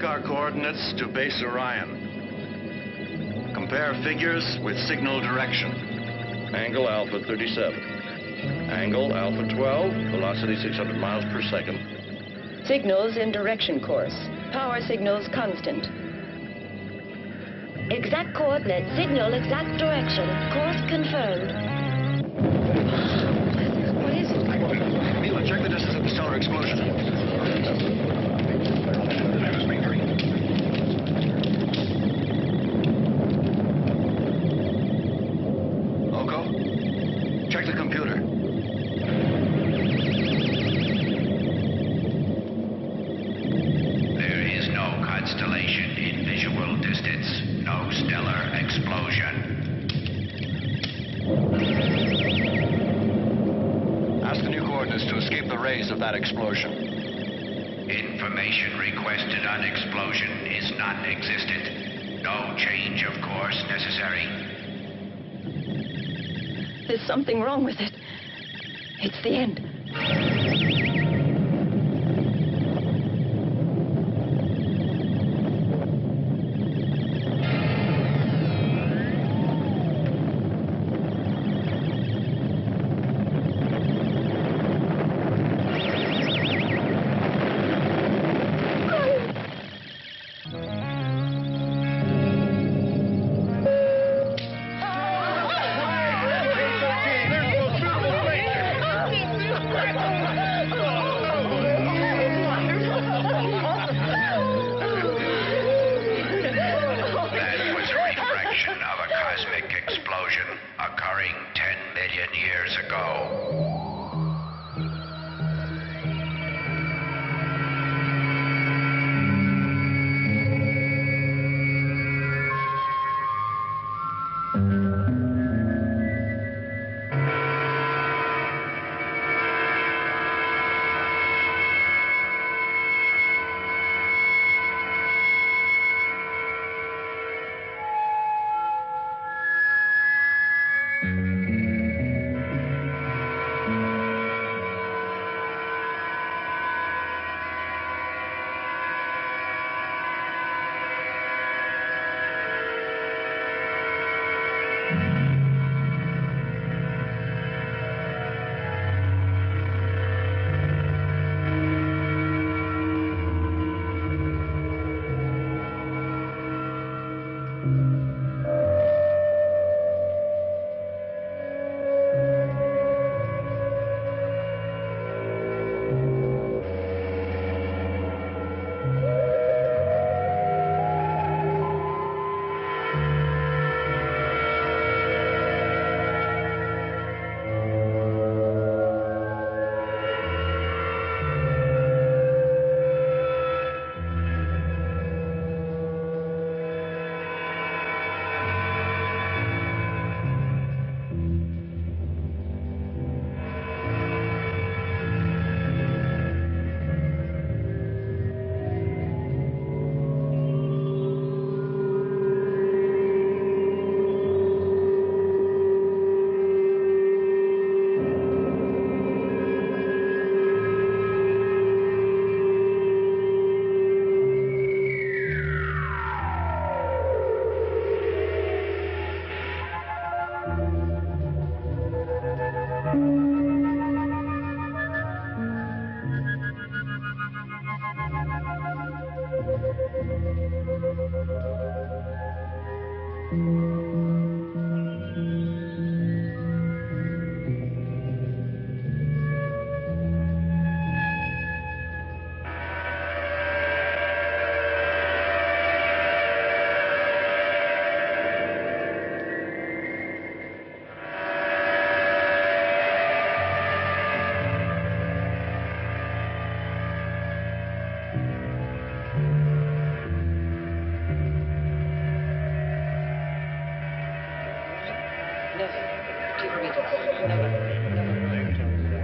our coordinates to base Orion. Compare figures with signal direction. Angle alpha 37. Angle alpha 12, velocity 600 miles per second. Signals in direction course. Power signals constant. Exact coordinates, signal, exact direction. Course confirmed. What is it? Mila, check the distance of the stellar explosion. Oko, check the computer. There is no constellation in visual distance. No stellar explosion. Ask the new coordinates to escape the rays of that explosion. Information requested on explosion is non-existent. No change of course necessary. There's something wrong with it. It's the end. Occurring 10 million years ago.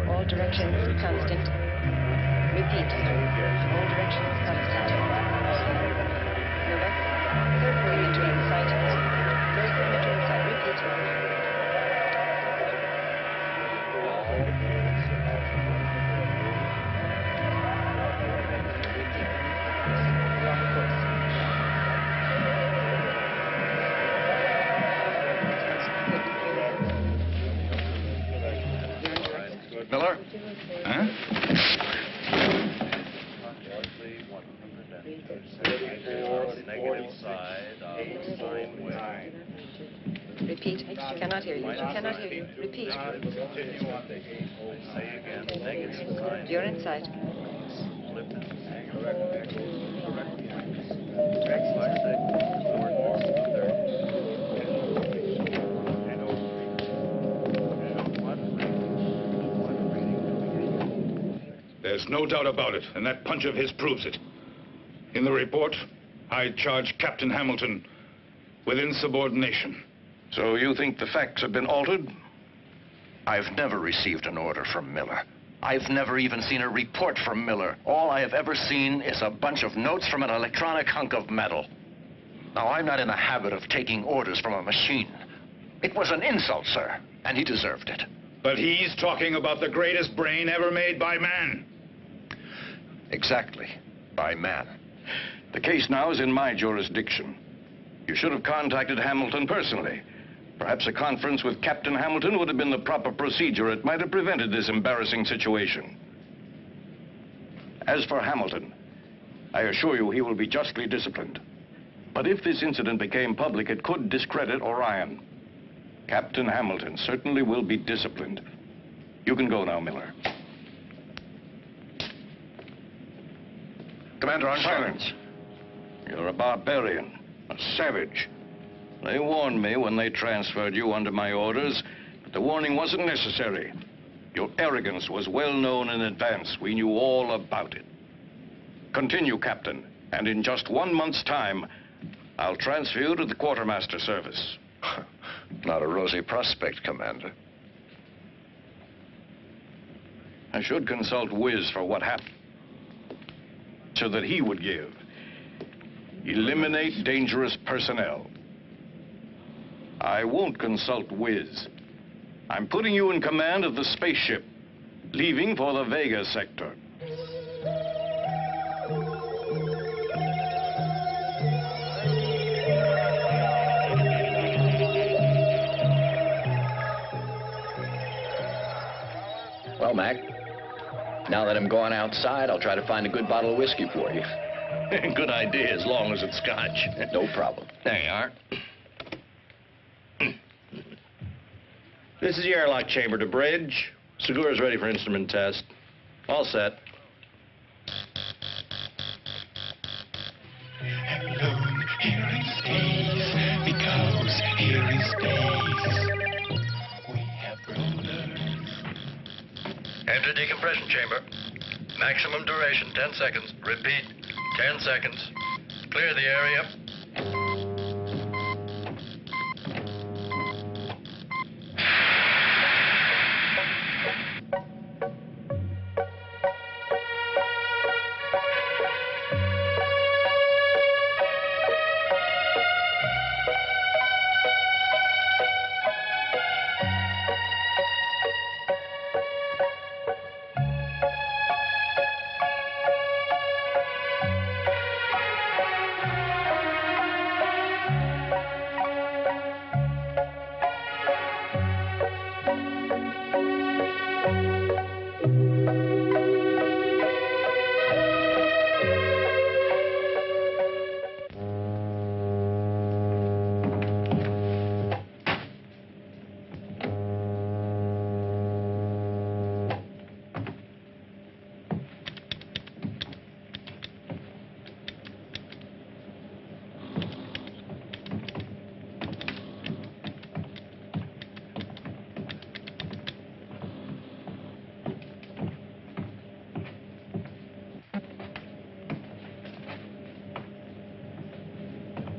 All directions constant. Repeat. All directions constant. Nova. Third perimeter in sight. Third perimeter in sight. Repeat. Lock course. Repeat. Cannot hear you. Cannot hear you. Repeat. You're inside. There's no doubt about it, and that punch of his proves it. In the report, I charge Captain Hamilton with insubordination. So you think the facts have been altered? I've never received an order from Miller. I've never even seen a report from Miller. All I have ever seen is a bunch of notes from an electronic hunk of metal. Now, I'm not in the habit of taking orders from a machine. It was an insult, sir, and he deserved it. But he's talking about the greatest brain ever made by man. Exactly, by man. The case now is in my jurisdiction. You should have contacted Hamilton personally. Perhaps a conference with Captain Hamilton would have been the proper procedure. It might have prevented this embarrassing situation. As for Hamilton, I assure you he will be justly disciplined. But if this incident became public, it could discredit Orion. Captain Hamilton certainly will be disciplined. You can go now, Miller. Commander, on Silence. You're a barbarian, a savage. They warned me when they transferred you under my orders, but the warning wasn't necessary. Your arrogance was well known in advance. We knew all about it. Continue, Captain, and in just 1 month's time, I'll transfer you to the quartermaster service. Not a rosy prospect, Commander. I should consult Wiz for what happened, so that he would give. Eliminate dangerous personnel. I won't consult Wiz. I'm putting you in command of the spaceship, leaving for the Vega sector. Well, Mac, now that I'm going outside, I'll try to find a good bottle of whiskey for you. Good idea, as long as it's scotch. No problem. There you are. This is the airlock chamber to bridge. Segura's ready for instrument test. All set. Alone here in space, because here in space we have rulers. Enter decompression chamber. Maximum duration, 10 seconds. Repeat, 10 seconds. Clear the area.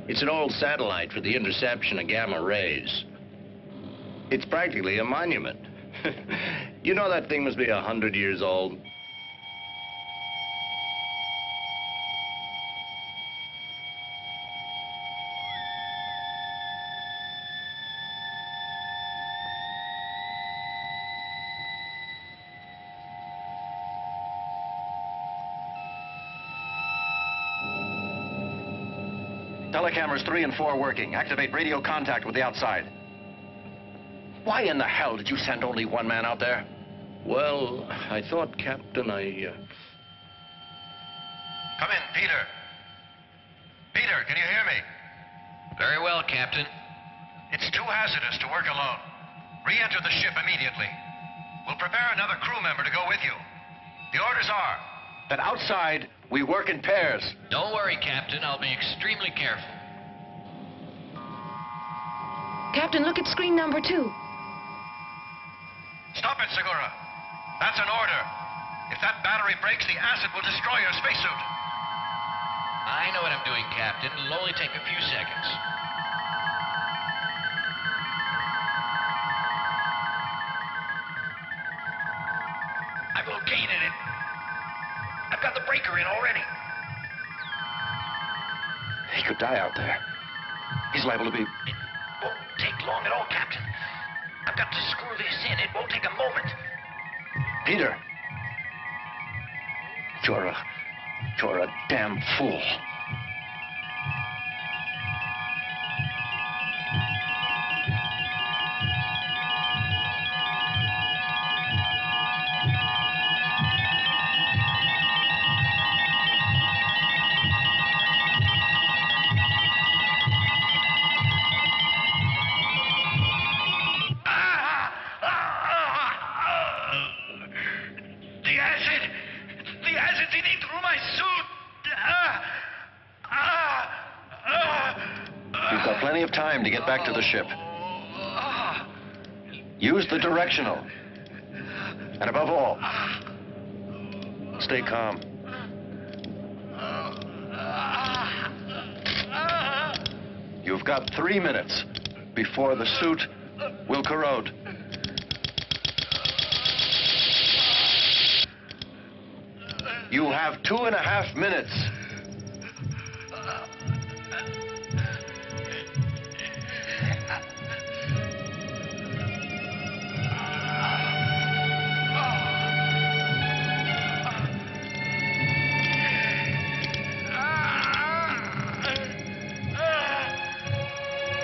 It's an old satellite for the interception of gamma rays. It's practically a monument. You know that thing must be 100 years old. Telecameras 3 and 4 working. Activate radio contact with the outside. Why in the hell did you send only one man out there? Well, I thought, Captain, Come in, Peter. Peter, can you hear me? Very well, Captain. It's too hazardous to work alone. Re-enter the ship immediately. We'll prepare another crew member to go with you. The orders are that outside, we work in pairs. Don't worry, Captain. I'll be extremely careful. Captain, look at screen number 2. Stop it, Segura. That's an order. If that battery breaks, the acid will destroy your spacesuit. I know what I'm doing, Captain. It'll only take a few seconds. I've located it. I've got the breaker in already. He could die out there. He's liable to be... It won't take long at all, Captain. I've got to screw this in. It won't take a moment. Peter. You're a damn fool. The acid's eating through my suit. You've got plenty of time to get back to the ship. Use the directional. And above all, stay calm. You've got 3 minutes before the suit will corrode. You have 2.5 minutes.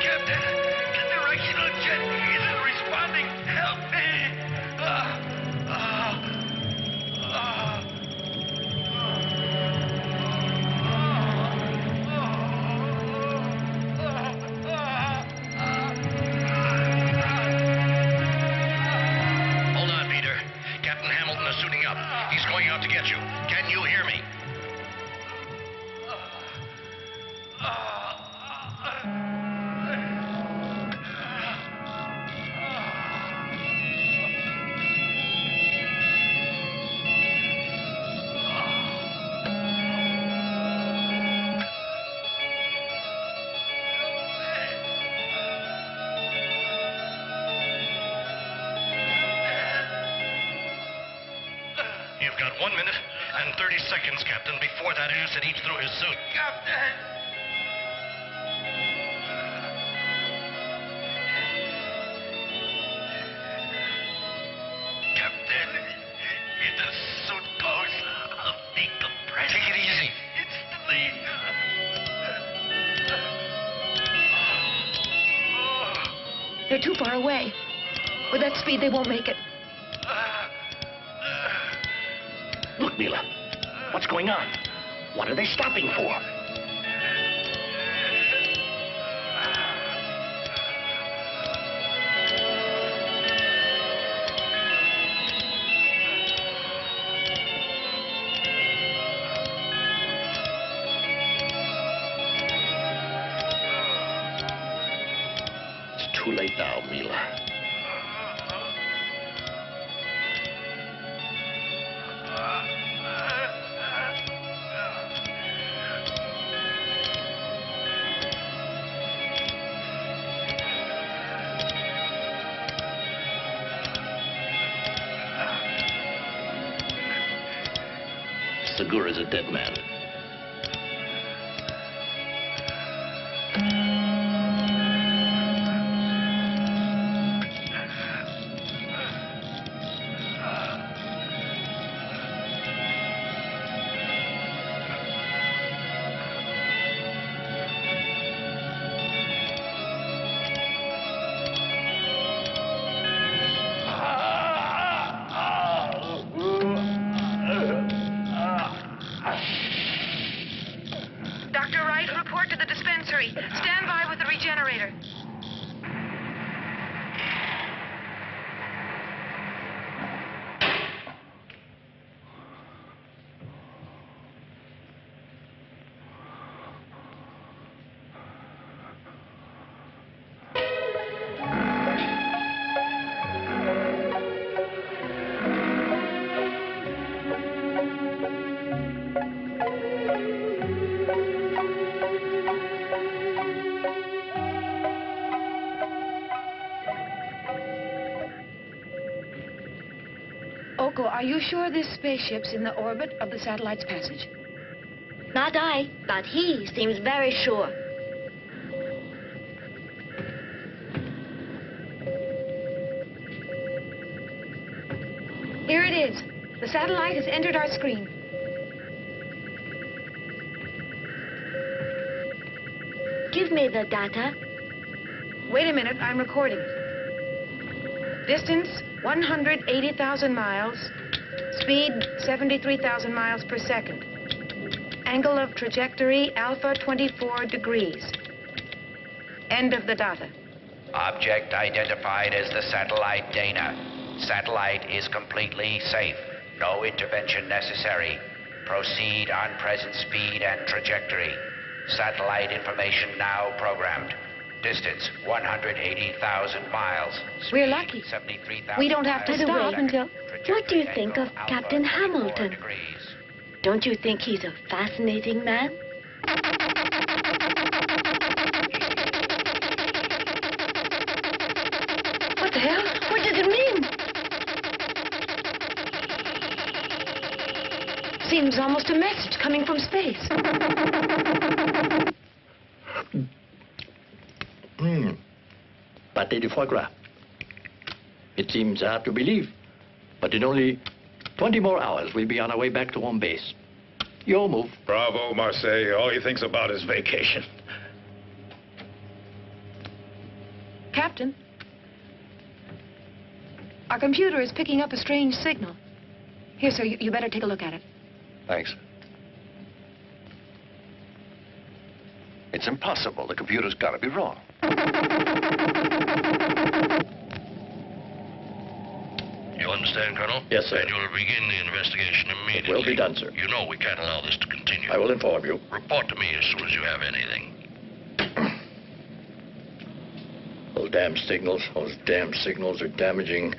Captain, the directional jet isn't responding. Help me! Hold on, Peter. Captain Hamilton is suiting up. He's going out to get you. Can you hear me? You've got 1 minute and 30 seconds, Captain, before that acid eats through his suit. Captain! Captain, if the suit goes, I'll decompress. Take it easy. Instantly. They're too far away. With that speed, they won't make it. Look, Mila. What's going on? What are they stopping for? It's too late now, Mila. Segura's a dead man. Marco, are you sure this spaceship's in the orbit of the satellite's passage? Not I, but he seems very sure. Here it is. The satellite has entered our screen. Give me the data. Wait a minute, I'm recording. Distance, 180,000 miles. Speed, 73,000 miles per second. Angle of trajectory, alpha 24 degrees. End of the data. Object identified as the satellite Dana. Satellite is completely safe. No intervention necessary. Proceed on present speed and trajectory. Satellite information now programmed. Distance 180,000 miles. Speed, We're lucky. 73,000 We don't have to miles per stop second. until... What do you think Trajectory of angle Captain alpha 24 Hamilton? degrees. Don't you think he's a fascinating man? What the hell? What does it mean? Seems almost a message coming from space. Pâté de foie gras. It seems hard to believe, but in only 20 more hours, we'll be on our way back to home base. Your move. Bravo, Marseille. All he thinks about is vacation. Captain, our computer is picking up a strange signal. Here, sir, you better take a look at it. Thanks. It's impossible. The computer's got to be wrong. You understand, Colonel? Yes, sir. And you'll begin the investigation immediately. It will be done, sir. You know we can't allow this to continue. I will inform you. Report to me as soon as you have anything. Those damn signals are damaging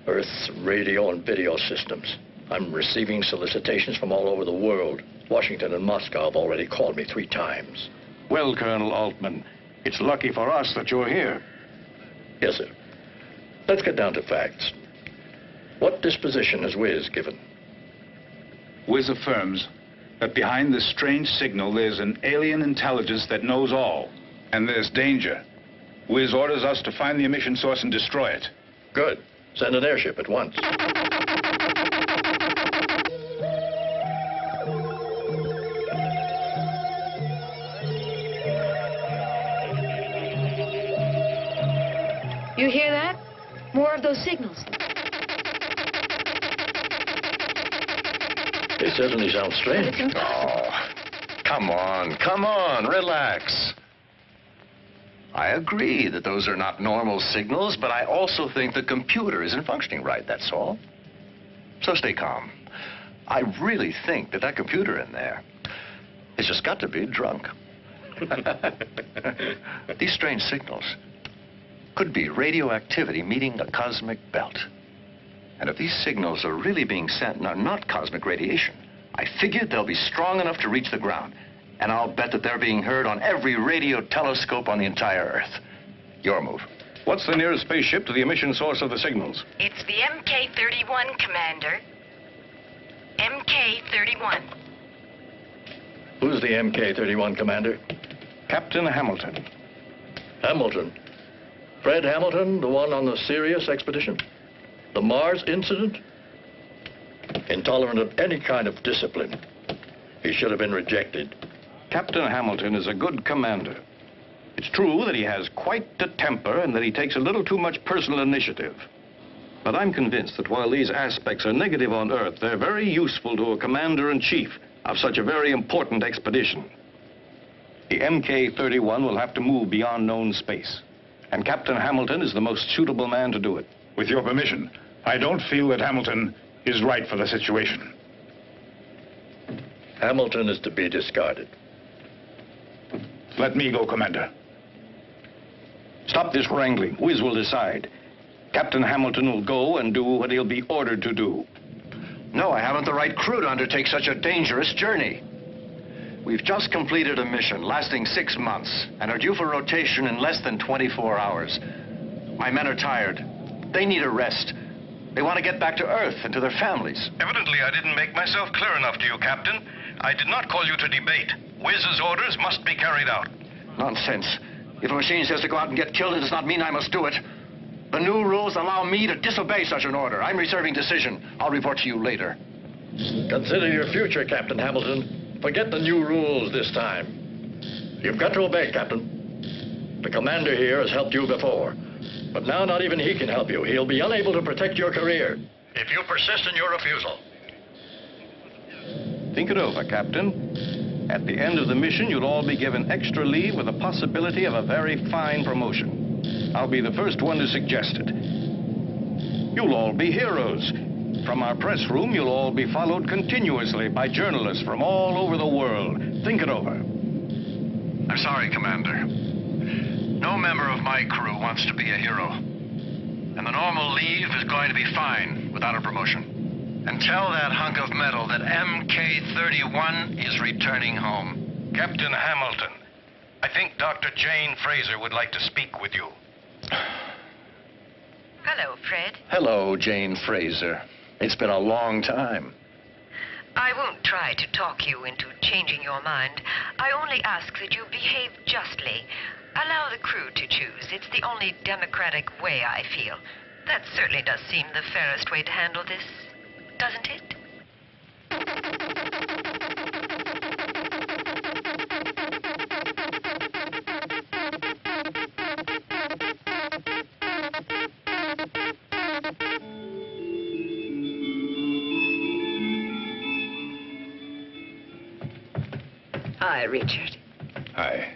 Earth's radio and video systems. I'm receiving solicitations from all over the world. Washington and Moscow have already called me 3 times. Well, Colonel Altman, it's lucky for us that you're here. Yes, sir. Let's get down to facts. What disposition has Wiz given? Wiz affirms that behind this strange signal there's an alien intelligence that knows all. And there's danger. Wiz orders us to find the emission source and destroy it. Good. Send an airship at once. You hear that? More of those signals. They certainly sound But strange. it's impossible. Oh, come on, relax. I agree that those are not normal signals, but I also think the computer isn't functioning right, that's all. So stay calm. I really think that computer in there has just got to be drunk. These strange signals could be radioactivity meeting a cosmic belt. And if these signals are really being sent and are not cosmic radiation, I figured they'll be strong enough to reach the ground. And I'll bet that they're being heard on every radio telescope on the entire Earth. Your move. What's the nearest spaceship to the emission source of the signals? It's the MK-31, Commander. MK-31. Who's the MK-31 commander? Captain Hamilton. Hamilton. Fred Hamilton, the one on the Sirius expedition? The Mars incident? Intolerant of any kind of discipline. He should have been rejected. Captain Hamilton is a good commander. It's true that he has quite a temper and that he takes a little too much personal initiative. But I'm convinced that while these aspects are negative on Earth, they're very useful to a commander-in-chief of such a very important expedition. The MK-31 will have to move beyond known space, and Captain Hamilton is the most suitable man to do it. With your permission, I don't feel that Hamilton is right for the situation. Hamilton is to be discarded. Let me go, Commander. Stop this wrangling. Wiz will decide. Captain Hamilton will go and do what he'll be ordered to do. No, I haven't the right crew to undertake such a dangerous journey. We've just completed a mission lasting 6 months and are due for rotation in less than 24 hours. My men are tired. They need a rest. They want to get back to Earth and to their families. Evidently, I didn't make myself clear enough to you, Captain. I did not call you to debate. Wiz's orders must be carried out. Nonsense. If a machine says to go out and get killed, it does not mean I must do it. The new rules allow me to disobey such an order. I'm reserving decision. I'll report to you later. Consider your future, Captain Hamilton. Forget the new rules this time. You've got to obey, Captain. The commander here has helped you before. But now not even he can help you. He'll be unable to protect your career if you persist in your refusal. Think it over, Captain. At the end of the mission, you'll all be given extra leave with the possibility of a very fine promotion. I'll be the first one to suggest it. You'll all be heroes. From our press room, you'll all be followed continuously by journalists from all over the world. Think it over. I'm sorry, Commander. No member of my crew wants to be a hero. And the normal leave is going to be fine without a promotion. And tell that hunk of metal that MK-31 is returning home. Captain Hamilton, I think Dr. Jane Fraser would like to speak with you. Hello, Fred. Hello, Jane Fraser. It's been a long time. I won't try to talk you into changing your mind. I only ask that you behave justly. Allow the crew to choose. It's the only democratic way, I feel. That certainly does seem the fairest way to handle this, doesn't it? Hi, Richard. Hi.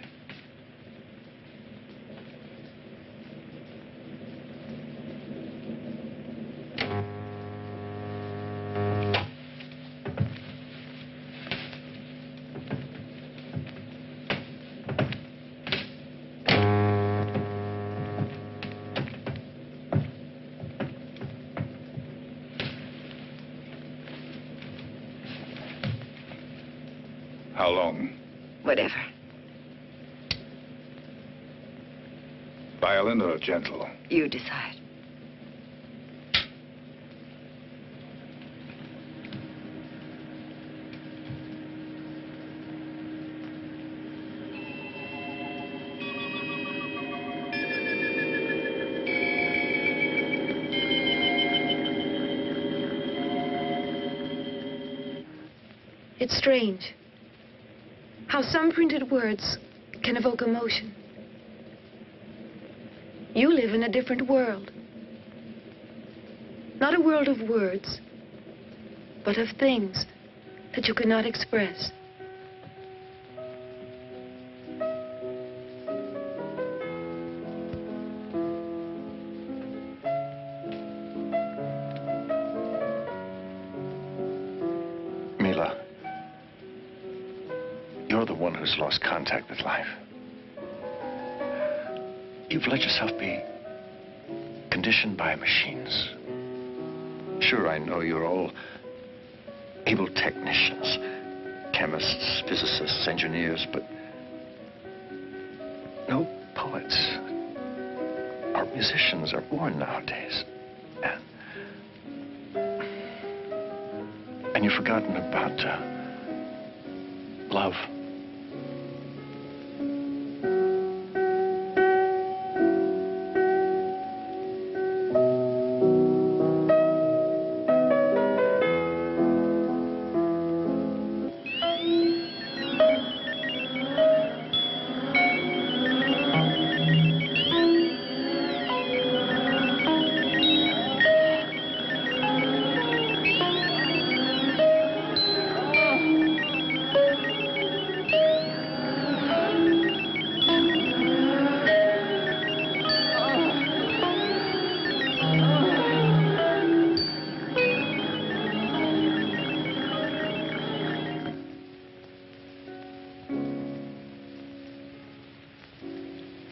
How long? Whatever. Violent or gentle? You decide. It's strange how some printed words can evoke emotion. You live in a different world. Not a world of words, but of things that you cannot express. Mila, you're the one who's lost contact with life. You've let yourself be conditioned by machines. Sure, I know you're all able technicians, chemists, physicists, engineers, but no poets or musicians are born nowadays. And you've forgotten about love.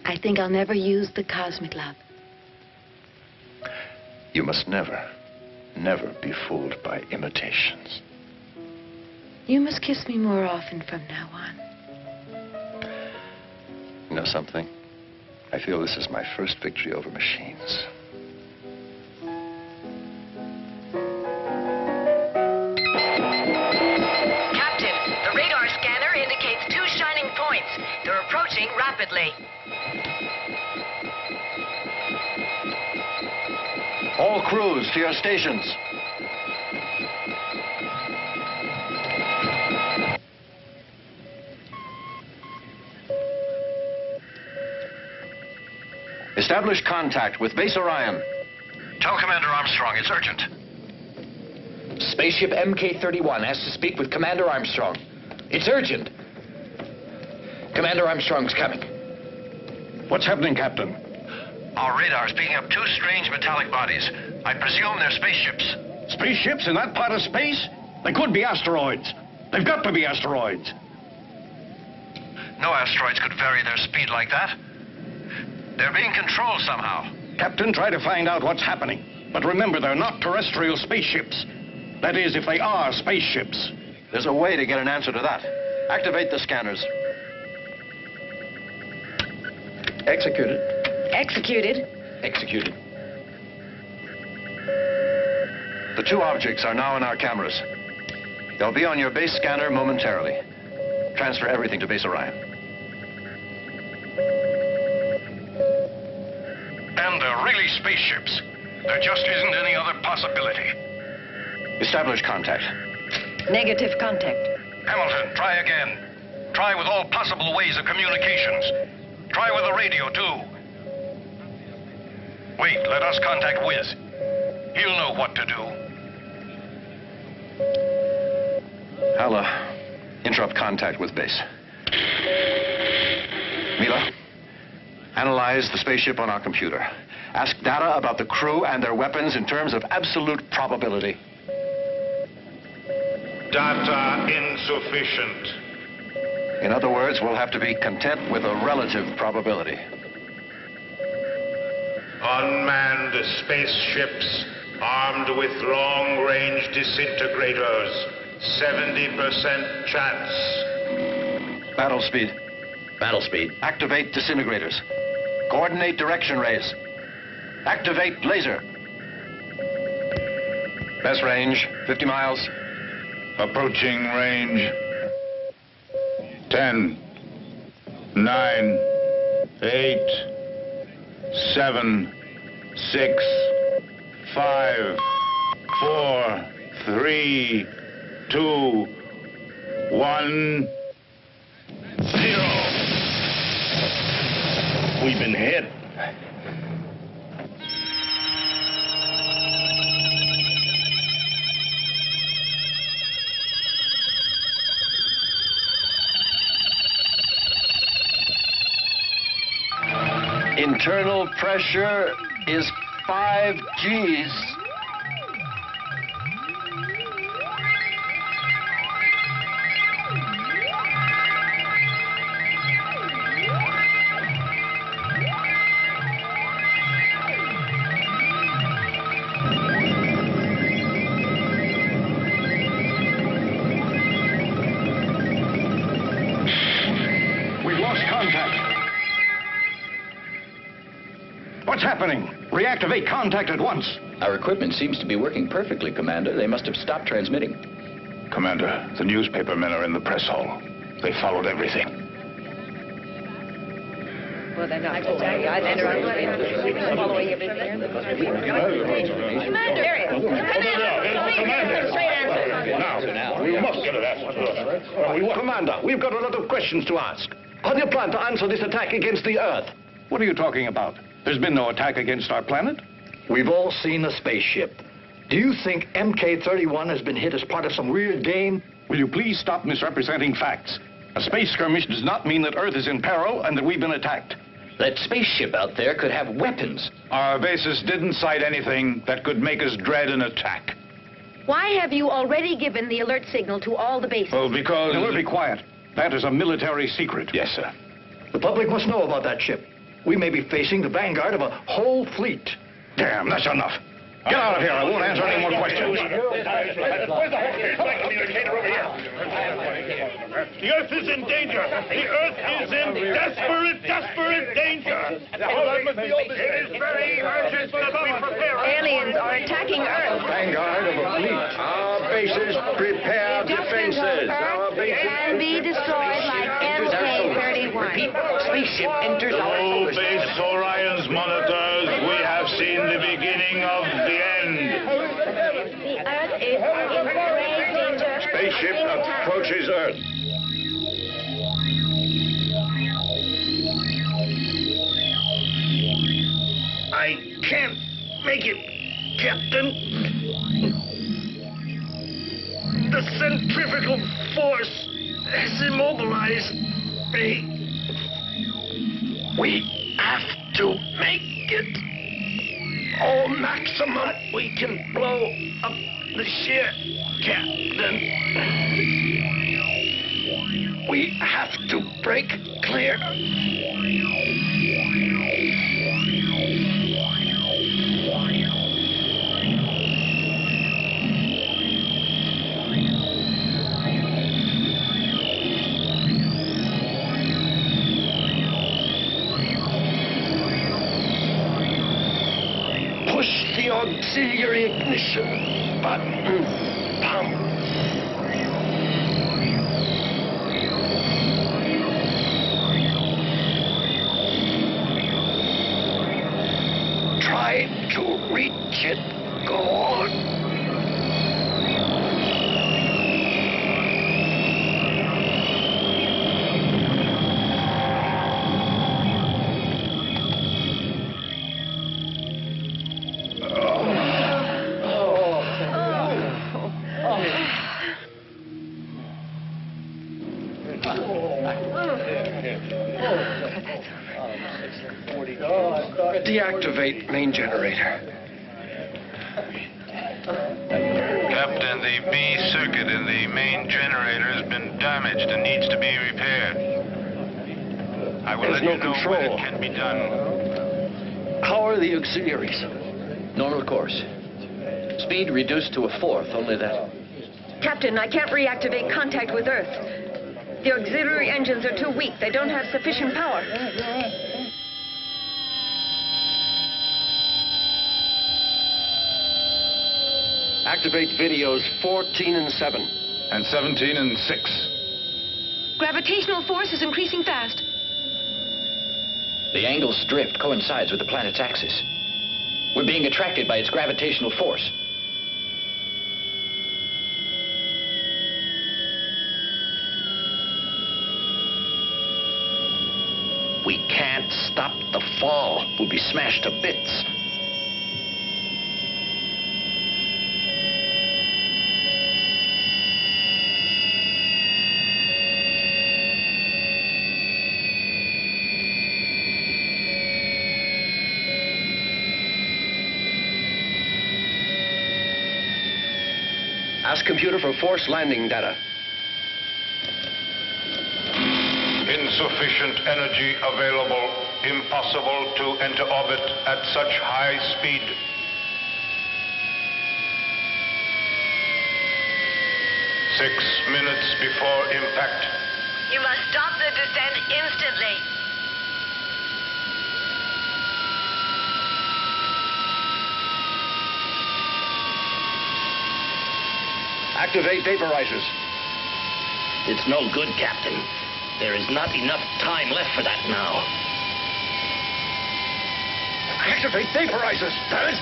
I think I'll never use the cosmic love. You must never, never be fooled by imitations. You must kiss me more often from now on. You know something? I feel this is my first victory over machines. approaching rapidly. All crews to your stations. Establish contact with Base Orion. Tell Commander Armstrong it's urgent. Spaceship MK-31 has to speak with Commander Armstrong. It's urgent. Commander Armstrong's coming. What's happening, Captain? Our radar's picking up two strange metallic bodies. I presume they're spaceships. Spaceships in that part of space? They could be asteroids. They've got to be asteroids. No asteroids could vary their speed like that. They're being controlled somehow. Captain, try to find out what's happening. But remember, they're not terrestrial spaceships. That is, if they are spaceships. There's a way to get an answer to that. Activate the scanners. Executed. Executed. Executed. The two objects are now in our cameras. They'll be on your base scanner momentarily. Transfer everything to Base Orion. And they're really spaceships. There just isn't any other possibility. Establish contact. Negative contact. Hamilton, try again. Try with all possible ways of communications. Try with the radio, too. Wait, let us contact Wiz. He'll know what to do. I'll, interrupt contact with base. Mila, analyze the spaceship on our computer. Ask data about the crew and their weapons in terms of absolute probability. Data insufficient. In other words, we'll have to be content with a relative probability. Unmanned spaceships armed with long-range disintegrators. 70% chance. Battle speed. Battle speed. Activate disintegrators. Coordinate direction rays. Activate laser. Best range, 50 miles. Approaching range. 10, 9, 8, 7, 6, 5, 4, 3, 2, 1, 0. We've been hit. Internal pressure is 5 Gs. We've lost contact. What's happening? Reactivate contact at once. Our equipment seems to be working perfectly, Commander. They must have stopped transmitting. Commander, the newspaper men are in the press hall. They followed everything. Well, then I will tell you. I'm following everything. Commander! Now, we must get an answer. Commander, we've got a lot of questions to ask. How do you plan to answer this attack against the Earth? What are you talking about? There's been no attack against our planet. We've all seen a spaceship. Do you think MK-31 has been hit as part of some weird game? Will you please stop misrepresenting facts? A space skirmish does not mean that Earth is in peril and that we've been attacked. That spaceship out there could have weapons. Our bases didn't cite anything that could make us dread an attack. Why have you already given the alert signal to all the bases? Well, because... Now, be quiet. That is a military secret. Yes, sir. The public must know about that ship. We may be facing the vanguard of a whole fleet. Damn, that's enough. Get out of here. I won't answer any more questions. Where's the whole communicator over here? The Earth is in danger. The Earth is in desperate danger. It is very urgent that we prepare. Aliens are attacking Earth. Vanguard of a fleet. Our bases prepare defenses. Our bases Can be destroyed like K-31. Repeat, spaceship enters our solar system. Base Orion's monitors, we have seen the beginning of the end. The Earth is in grave danger. Spaceship approaches Earth. I can't make it, Captain. The centrifugal force has immobilized me. We have to make it. All maximum we can blow up the ship, Captain. We have to break clear. Push the auxiliary ignition button. Pump. Try to reach it. Go on. Deactivate main generator. Captain, the B circuit in the main generator has been damaged and needs to be repaired. I will let you know when it can be done. How are the auxiliaries? Normal course. Speed reduced to a fourth, only that. Captain, I can't reactivate contact with Earth. The auxiliary engines are too weak. They don't have sufficient power. Activate videos 14 and 7. And 17 and 6. Gravitational force is increasing fast. The angle's drift coincides with the planet's axis. We're being attracted by its gravitational force. We can't stop the fall. We'll be smashed to bits. Ask computer for force landing data. Insufficient energy available. Impossible to enter orbit at such high speed. Six minutes before impact. You must stop the descent instantly. Activate vaporizers. It's no good, Captain. There is not enough time left for that now. Activate vaporizers. Damn it!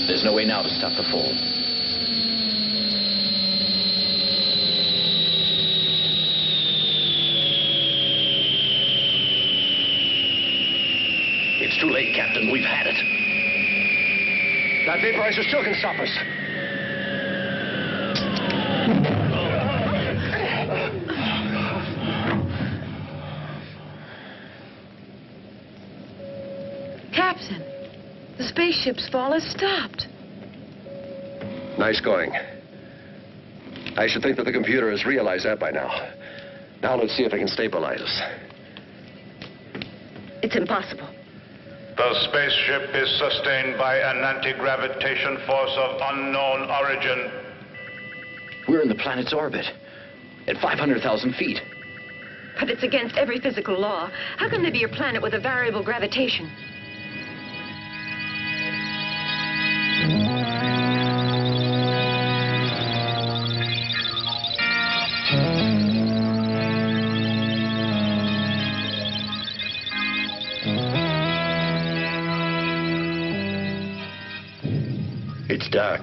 There's no way now to stop the fall. It's too late, Captain. We've had it. That vaporizer still can stop us. Captain, the spaceship's fall has stopped. Nice going. I should think that the computer has realized that by now. Now let's see if it can stabilize us. It's impossible. The spaceship is sustained by an anti-gravitation force of unknown origin. We're in the planet's orbit, at 500,000 feet. But it's against every physical law. How can there be a planet with a variable gravitation? It's dark,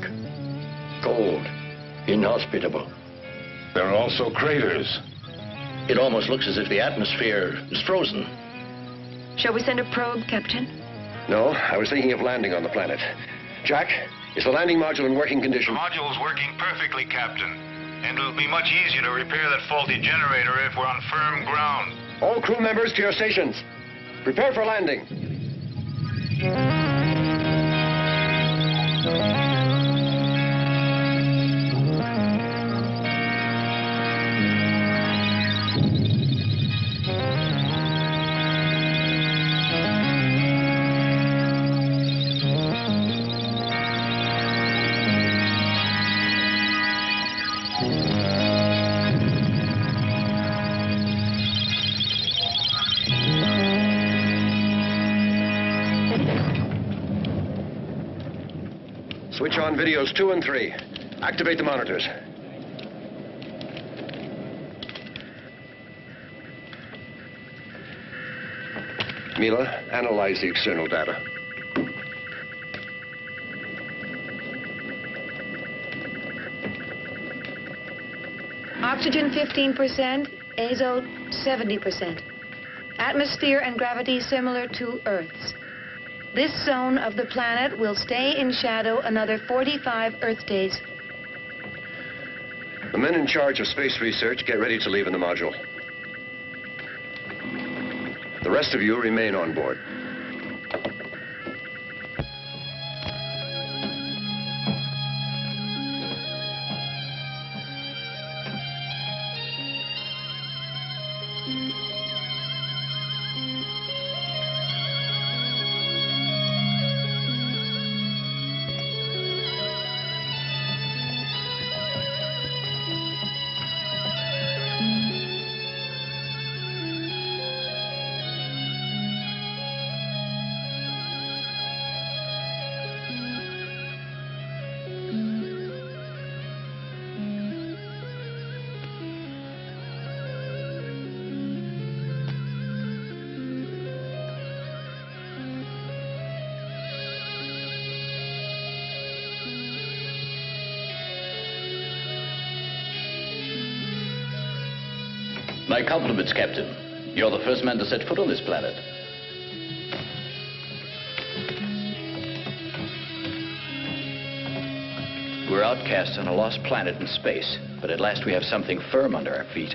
cold, inhospitable. There are also craters. It almost looks as if the atmosphere is frozen. Shall we send a probe, Captain? No, I was thinking of landing on the planet. Jack, is the landing module in working condition? The module's working perfectly, Captain. And it'll be much easier to repair that faulty generator if we're on firm ground. All crew members to your stations. Prepare for landing. Switch on videos 2 and 3. Activate the monitors. Mila, analyze the external data. Oxygen 15%, azote 70%. Atmosphere and gravity similar to Earth's. This zone of the planet will stay in shadow another 45 Earth days. The men in charge of space research get ready to leave in the module. The rest of you remain on board. My compliments, Captain. You're the first man to set foot on this planet. We're outcasts on a lost planet in space, but at last we have something firm under our feet.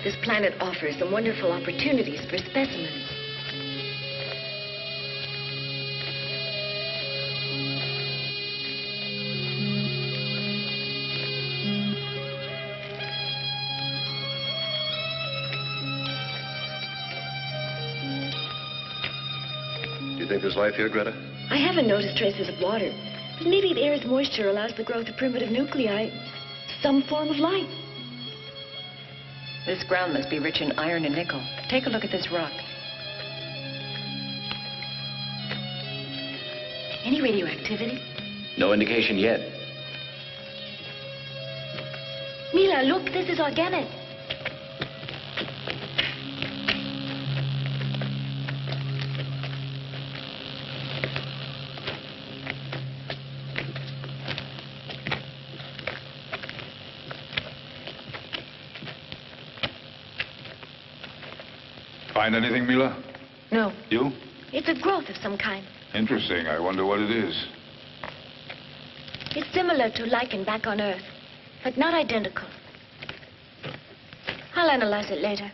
This planet offers some wonderful opportunities for specimens. Do you think there's life here, Greta? I haven't noticed traces of water, but maybe the air's moisture allows the growth of primitive nuclei, some form of life. This ground must be rich in iron and nickel. Take a look at this rock. Any radioactivity? No indication yet. Mila, look, this is organic. Find anything, Mila? No. You? It's a growth of some kind. Interesting. I wonder what it is. It's similar to lichen back on Earth. but not identical. I'll analyze it later.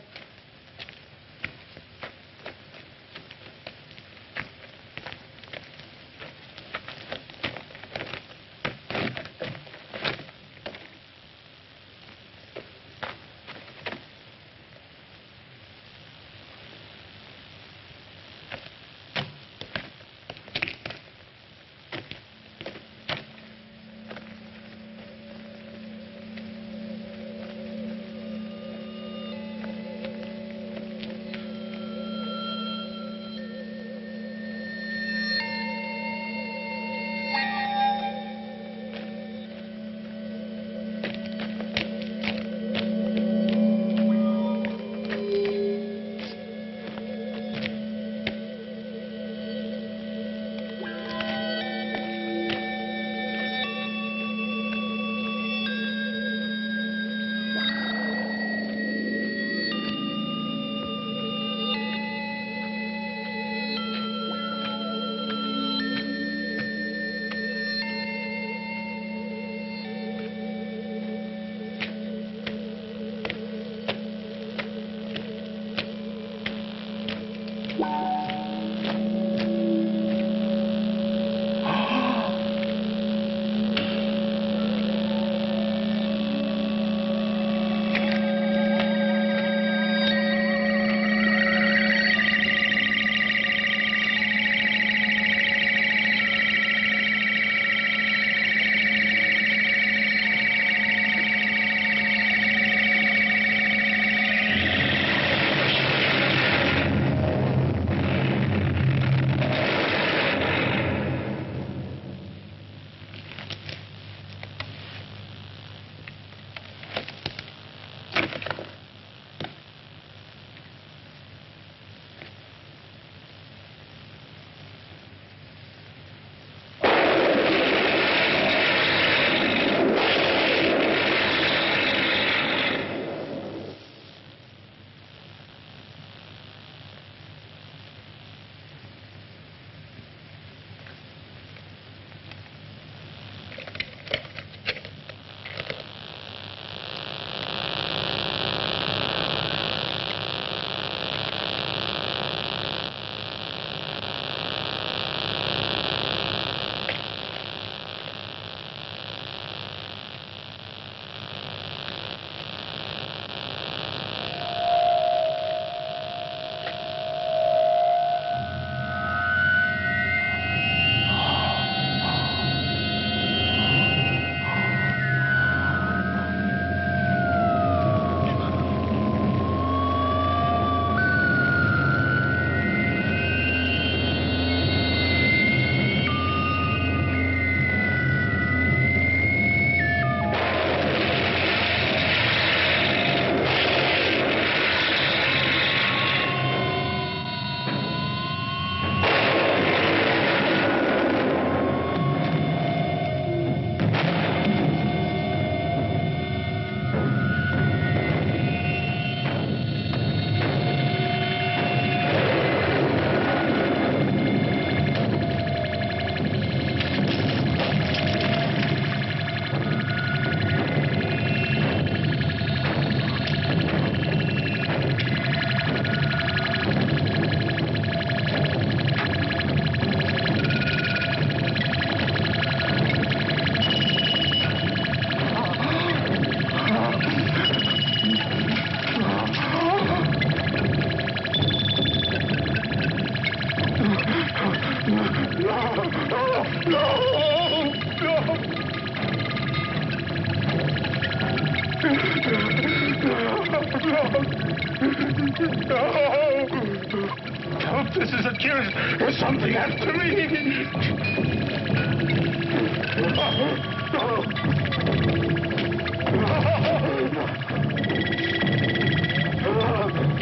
This is a cure. There's something after me.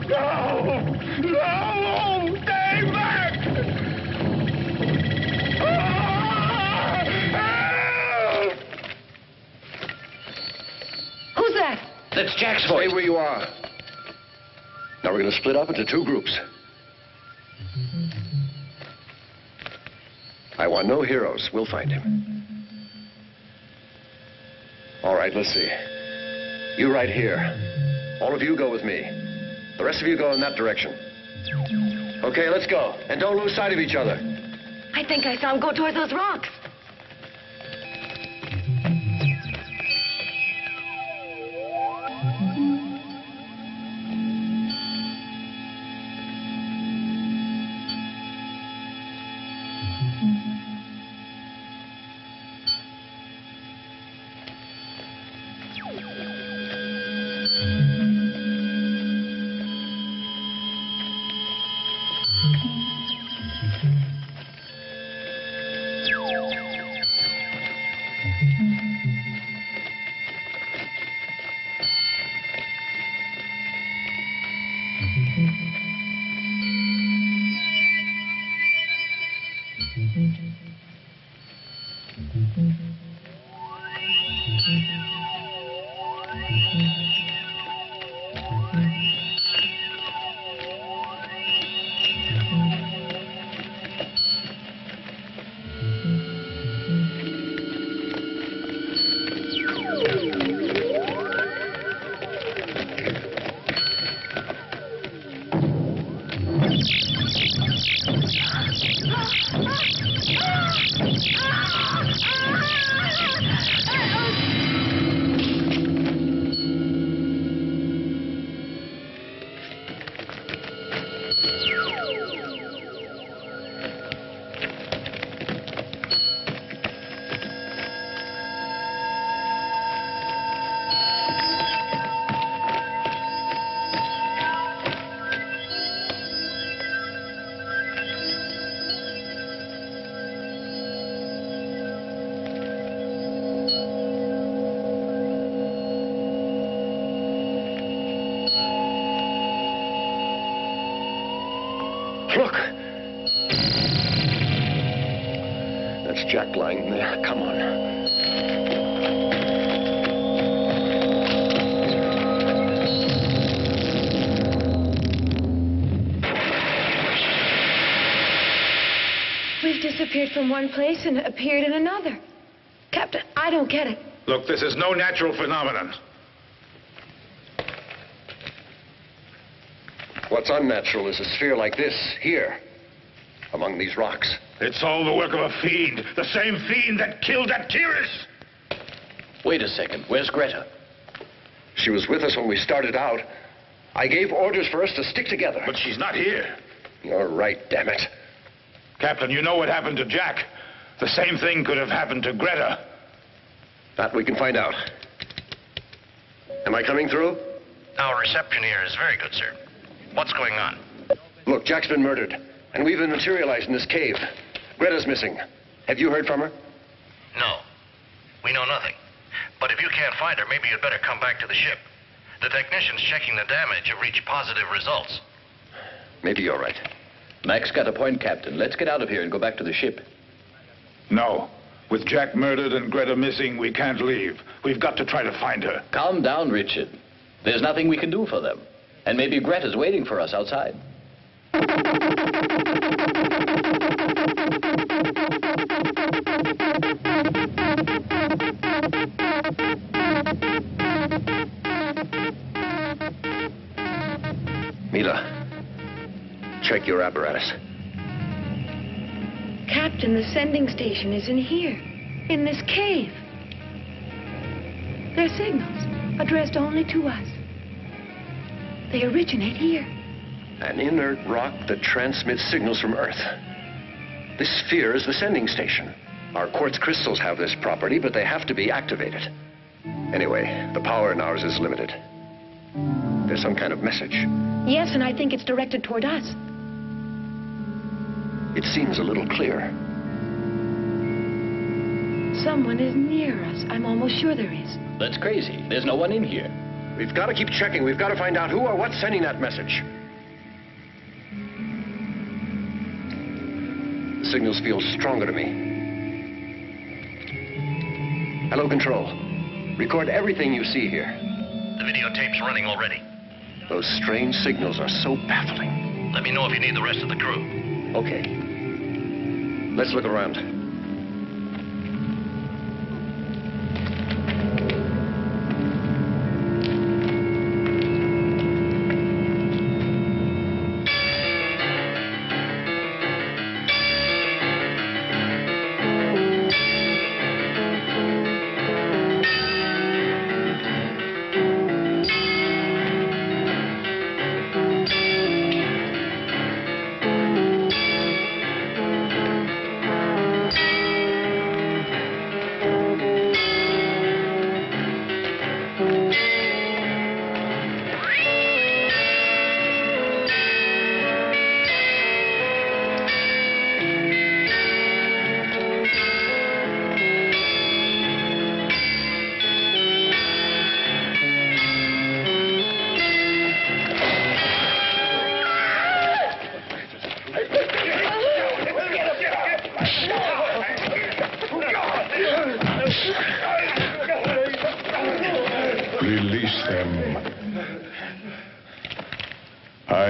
No! Stay back! Who's that? That's Jack's voice. Stay where you are. Now we're going to split up into two groups. I want no heroes. We'll find him. All right, let's see. You right here. All of you go with me. The rest of you go in that direction. Okay, let's go. And don't lose sight of each other. I think I saw him go toward those rocks. Look! That's Jack lying there. Come on. We've disappeared from one place and appeared in another. Captain, I don't get it. Look, this is no natural phenomenon. What's unnatural is a sphere like this, here, among these rocks. It's all the work of a fiend. The same fiend that killed that Tiris. Wait a second. Where's Greta? She was with us when we started out. I gave orders for us to stick together. But she's not here. You're right, damn it. Captain, you know what happened to Jack. The same thing could have happened to Greta. That we can find out. Am I coming through? Our reception here is very good, sir. What's going on? Look, Jack's been murdered, and we've been materialized in this cave. Greta's missing. Have you heard from her? No. We know nothing. But if you can't find her, maybe you'd better come back to the ship. The technicians checking the damage have reached positive results. Maybe you're right. Mac's got a point, Captain. Let's get out of here and go back to the ship. No. With Jack murdered and Greta missing, we can't leave. We've got to try to find her. Calm down, Richard. There's nothing we can do for them. And maybe Greta's waiting for us outside. Mila, check your apparatus. Captain, the sending station is in here, in this cave. They're signals addressed only to us. They originate here. An inert rock that transmits signals from Earth. This sphere is the sending station. Our quartz crystals have this property, but they have to be activated. Anyway, the power in ours is limited. There's some kind of message. Yes, and I think it's directed toward us. It seems a little clear. Someone is near us. I'm almost sure there is. That's crazy. There's no one in here. We've got to keep checking. We've got to find out who or what's sending that message. The signals feel stronger to me. Hello, Control. Record everything you see here. The videotape's running already. Those strange signals are so baffling. Let me know if you need the rest of the crew. Okay. Let's look around.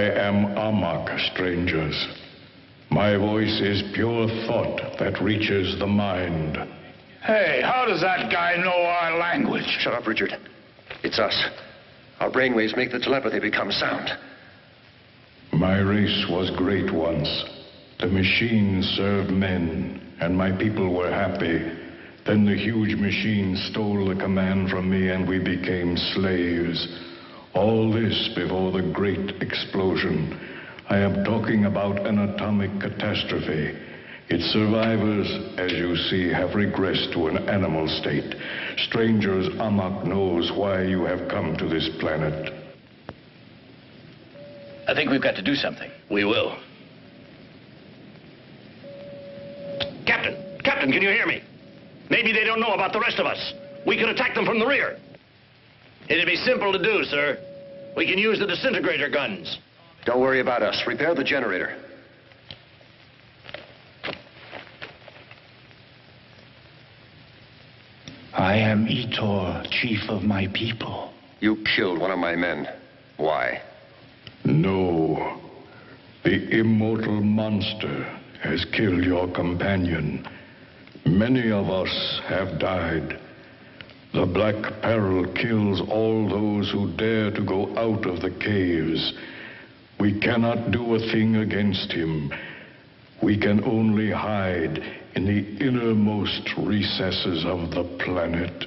am Amok, strangers. My voice is pure thought that reaches the mind. Hey, how does that guy know our language? Shut up, Richard. It's us. Our brainwaves make the telepathy become sound. My race was great once. The machines served men, and my people were happy. Then the huge machine stole the command from me, and we became slaves. All this before the great explosion. I am talking about an atomic catastrophe. Its survivors, as you see, have regressed to an animal state. Strangers, Amok knows why you have come to this planet. I think we've got to do something. We will. Captain, can you hear me? Maybe they don't know about the rest of us. We could attack them from the rear. It'd be simple to do, sir. We can use the disintegrator guns. Don't worry about us. Repair the generator. I am Etor, chief of my people. You killed one of my men. Why? No. The immortal monster has killed your companion. Many of us have died. The Black Peril kills all those who dare to go out of the caves. We cannot do a thing against him. We can only hide in the innermost recesses of the planet.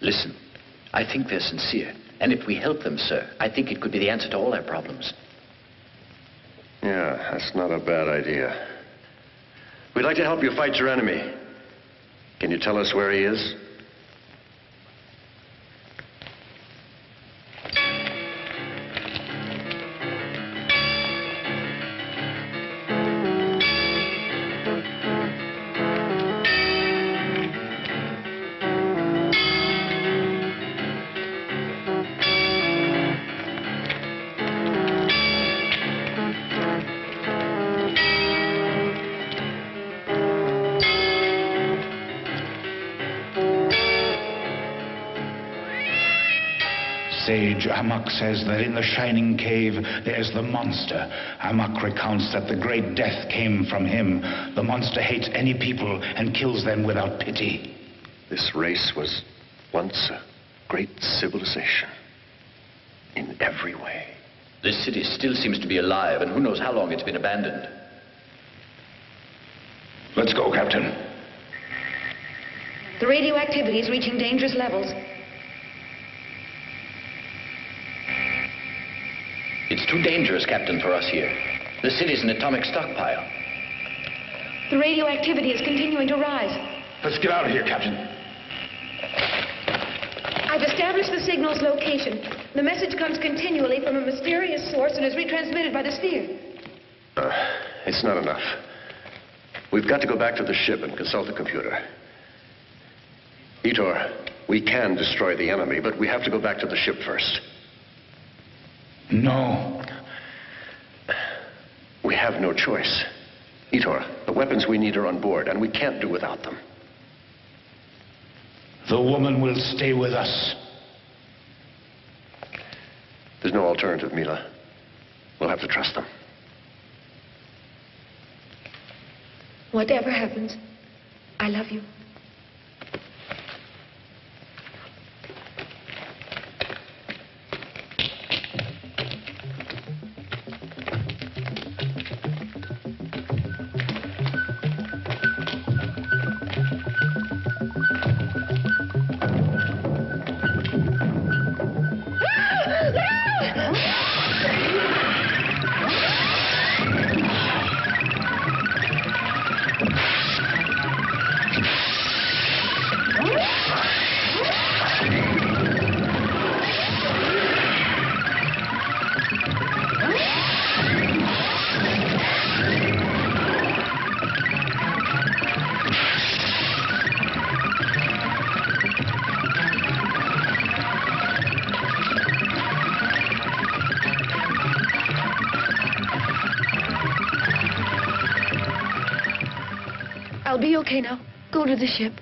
Listen, I think they're sincere. And if we help them, sir, I think it could be the answer to all their problems. Yeah, that's not a bad idea. We'd like to help you fight your enemy. Can you tell us where he is? Sage Amok says that in the Shining Cave there's the monster. Amok recounts that the great death came from him. The monster hates any people and kills them without pity. This race was once a great civilization. In every way. This city still seems to be alive, and who knows how long it's been abandoned. Let's go, Captain. The radioactivity is reaching dangerous levels. It's too dangerous, Captain, for us here. The city's an atomic stockpile. The radioactivity is continuing to rise. Let's get out of here, Captain. I've established the signal's location. The message comes continually from a mysterious source and is retransmitted by the sphere. It's not enough. We've got to go back to the ship and consult the computer. Etor, we can destroy the enemy, but we have to go back to the ship first. No. We have no choice. Etor, the weapons we need are on board, and we can't do without them. The woman will stay with us. There's no alternative, Mila. We'll have to trust them. Whatever happens, I love you. I'll be okay now. Go to the ship.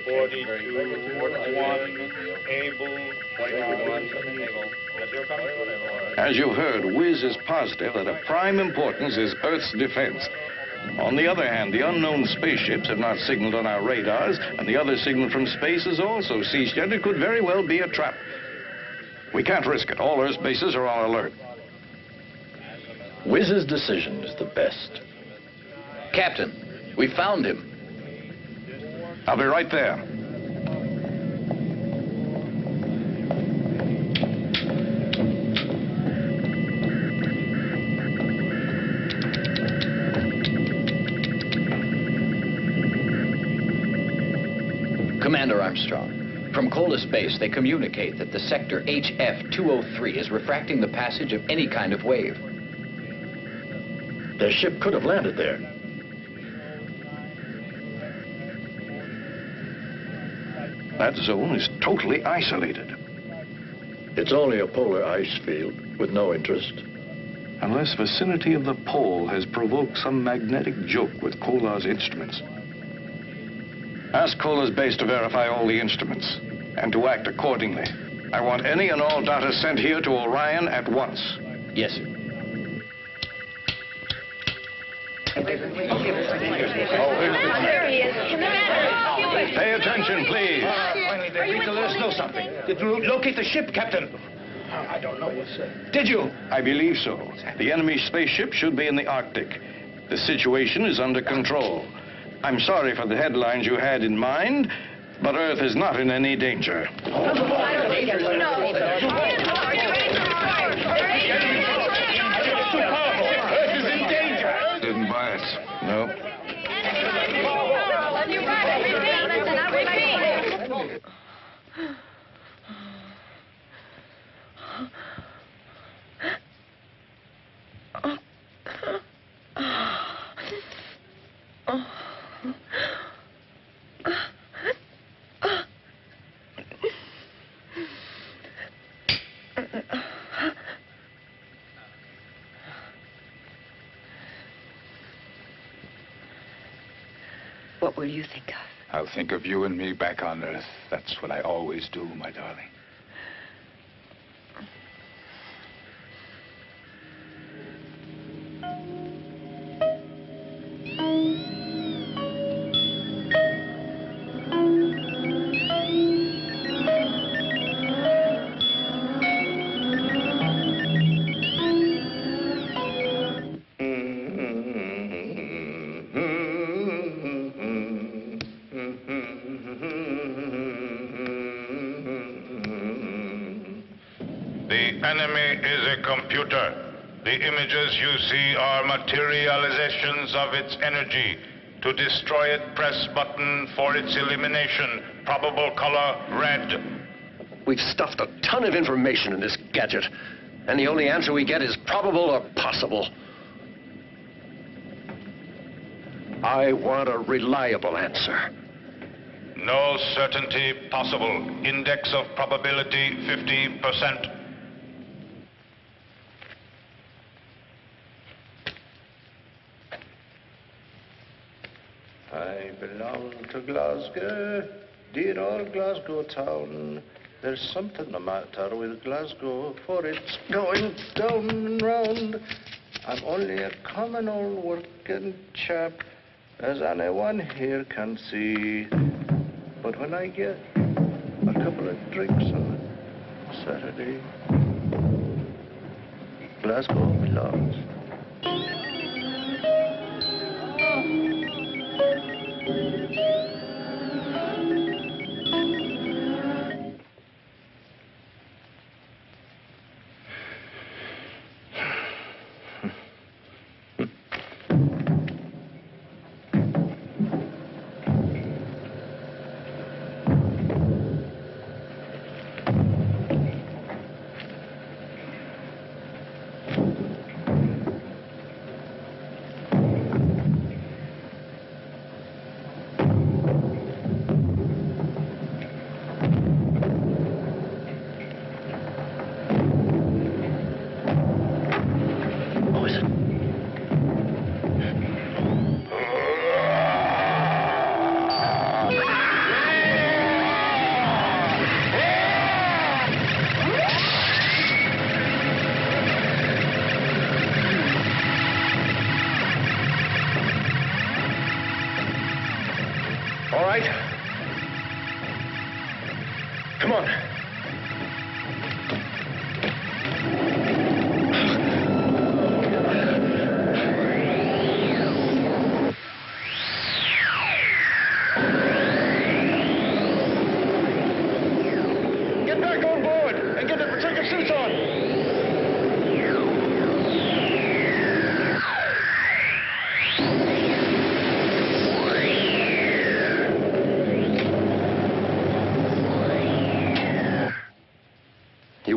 42, 1, able, 21. As you've heard, Wiz is positive that of prime importance is Earth's defense. On the other hand, the unknown spaceships have not signaled on our radars, and the other signal from space has also ceased yet. It could very well be a trap. We can't risk it. All Earth's bases are on alert. Wiz's decision is the best. Captain, we found him. I'll be right there. Commander Armstrong, from Cola Base, they communicate that the sector HF-203 is refracting the passage of any kind of wave. Their ship could have landed there. That zone is totally isolated. It's only a polar ice field with no interest. Unless vicinity of the pole has provoked some magnetic joke with Kola's instruments. Ask Kola's base to verify all the instruments and to act accordingly. I want any and all data sent here to Orion at once. Yes, sir. There he is. Commander. Pay attention, please. Finally, they agreed to let us know something. Did you locate the ship, Captain? I don't know, sir. Did you? I believe so. The enemy spaceship should be in the Arctic. The situation is under control. I'm sorry for the headlines you had in mind, but Earth is not in any danger. Didn't buy it. No. What will you think of? I'll think of you and me back on Earth. That's what I always do, my darling. The images you see are materializations of its energy. To destroy it, press button for its elimination. Probable color, red. We've stuffed a ton of information in this gadget, and the only answer we get is probable or possible. I want a reliable answer. No certainty possible. Index of probability 50%. I belong to Glasgow, dear old Glasgow town. There's something the matter with Glasgow, for it's going down and round. I'm only a common old working chap, as anyone here can see. But when I get a couple of drinks on Saturday, Glasgow belongs.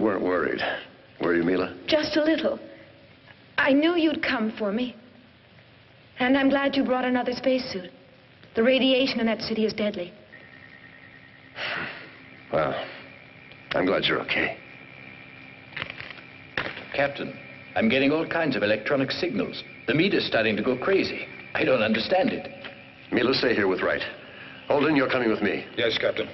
weren't worried, were you, Mila? Just a little. I knew you'd come for me. And I'm glad you brought another spacesuit. The radiation in that city is deadly. Well, I'm glad you're okay. Captain, I'm getting all kinds of electronic signals. The meter's starting to go crazy. I don't understand it. Mila, stay here with Wright. Holden, you're coming with me. Yes, Captain.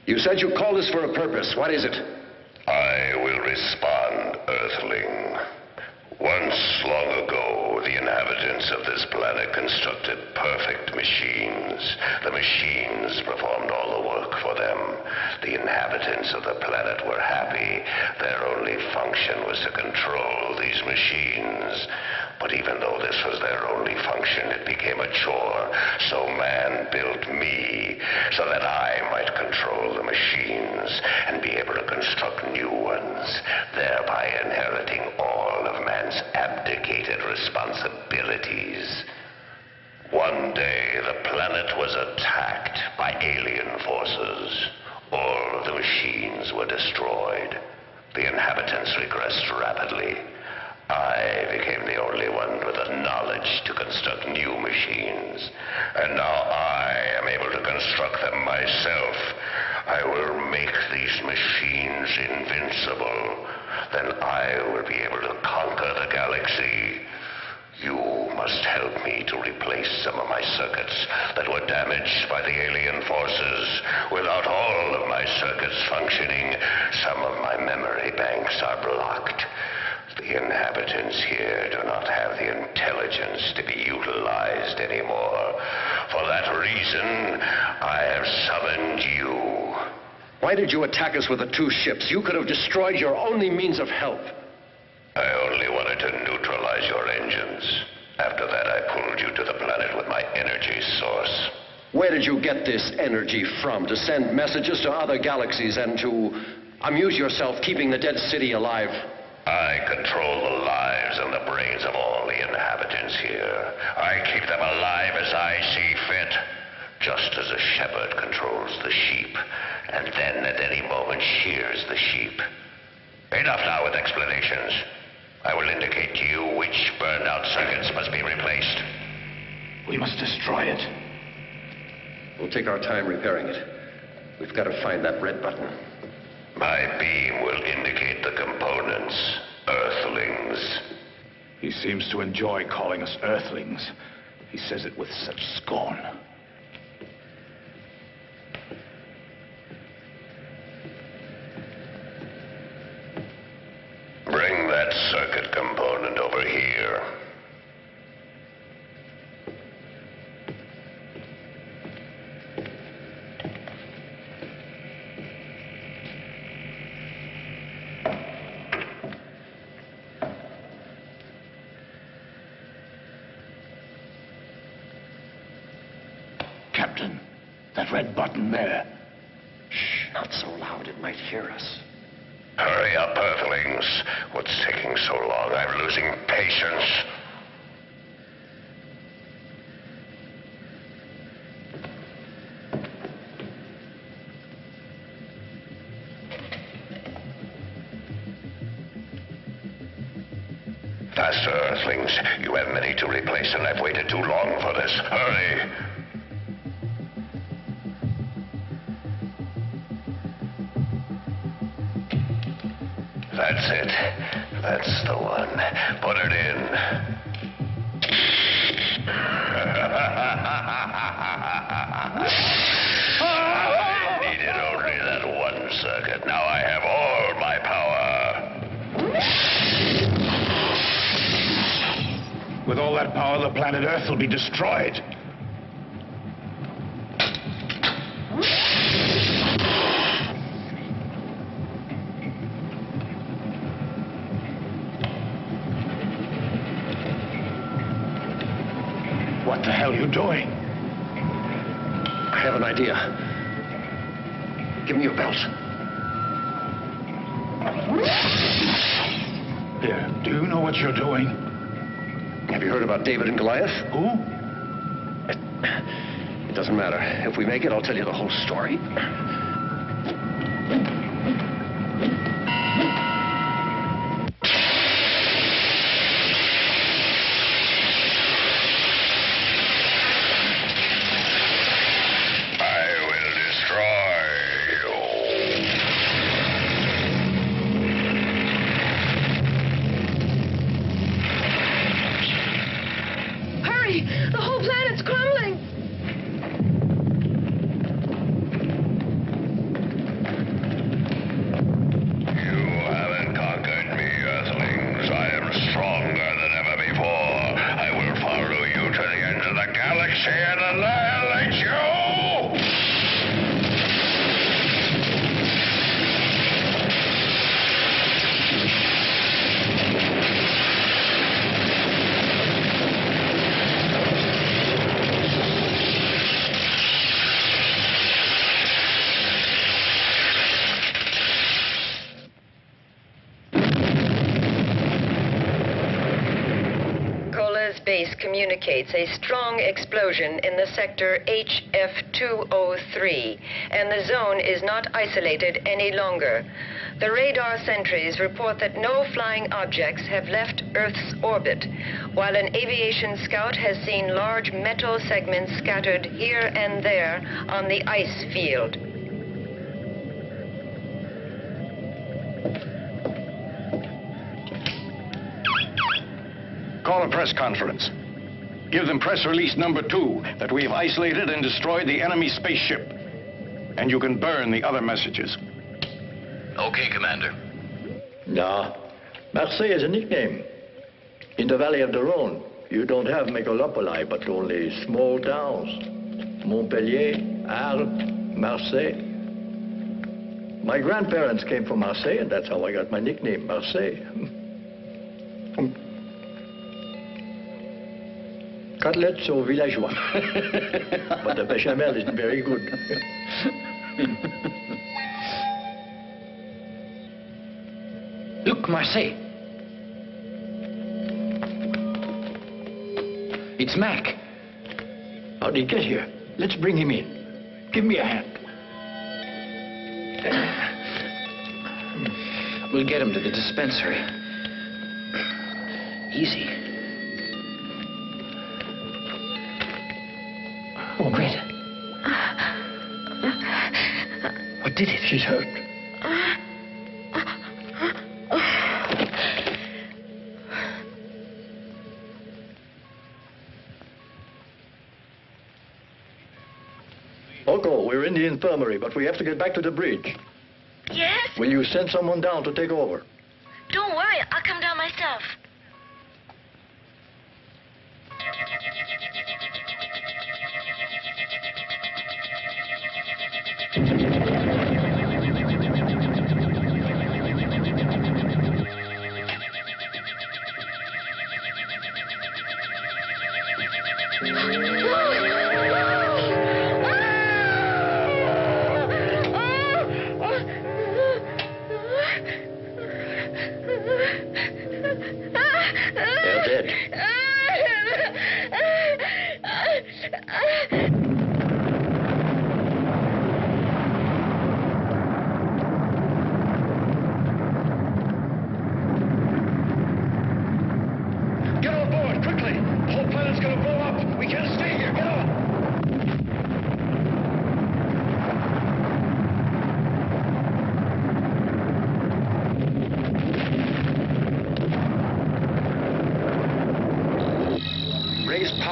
You said you called us for a purpose. What is it? I will respond, Earthling. Once, long ago, the inhabitants of this planet constructed perfect machines. The machines performed all the work for them. The inhabitants of the planet were happy. Their only function was to control these machines. But even though this was their only function, it became a chore. So man built me so that I might control the machines and be able to construct new ones, thereby inheriting all of man's abdicated responsibilities. One day, the planet was attacked by alien forces. All of the machines were destroyed. The inhabitants regressed rapidly. I became the only one with the knowledge to construct new machines. And now I am able to construct them myself. I will make these machines invincible. Then I will be able to conquer the galaxy. You must help me to replace some of my circuits that were damaged by the alien forces. Without all of my circuits functioning, some of my memory banks are blocked. The inhabitants here do not have the intelligence to be utilized anymore. For that reason, I have summoned you. Why did you attack us with the two ships? You could have destroyed your only means of help. I only wanted to neutralize your engines. After that, I pulled you to the planet with my energy source. Where did you get this energy from? To send messages to other galaxies and to amuse yourself keeping the dead city alive? I control the lives and the brains of all the inhabitants here. I keep them alive as I see fit, just as a shepherd controls the sheep, and then at any moment shears the sheep. Enough now with explanations. I will indicate to you which burned-out circuits must be replaced. We must destroy it. We'll take our time repairing it. We've got to find that red button. My beam will indicate the components, Earthlings. He seems to enjoy calling us Earthlings. He says it with such scorn. Bring that circuit component over here. Captain, that red button there. Shh, not so loud, it might hear us. Hurry up, Earthlings. What's taking so long? I'm losing patience. Faster, Earthlings. You have many to replace, and I've waited too long for this. Hurry! That's it. That's the one. Put it in. I needed only that one circuit. Now I have all my power. With all that power, the planet Earth will be destroyed. What the hell are you doing? I have an idea. Give me your belt. Here, do you know what you're doing? Have you heard about David and Goliath? Who? It doesn't matter. If we make it, I'll tell you the whole story. The whole planet's crumbling! You haven't conquered me, Earthlings. I am stronger than ever before. I will follow you to the end of the galaxy and annihilate you! Base communicates a strong explosion in the sector HF203, and the zone is not isolated any longer. The radar sentries report that no flying objects have left Earth's orbit, while an aviation scout has seen large metal segments scattered here and there on the ice field. Call a press conference. Give them press release number 2 that we have isolated and destroyed the enemy spaceship. And you can burn the other messages. Okay, Commander. Nah, Marseille is a nickname. In the Valley of the Rhone, you don't have megalopoli, but only small towns. Montpellier, Arles, Marseille. My grandparents came from Marseille, and that's how I got my nickname, Marseille. Cutlets au villageois. But the bechamel is very good. Look, Marseille. It's Mac. How'd he get here? Let's bring him in. Give me a hand. We'll get him to the dispensary. Easy. Oh, great. What did it? She's hurt. Oko, we're in the infirmary, but we have to get back to the bridge. Yes? Will you send someone down to take over? Don't worry, I'll come down myself. They're dead.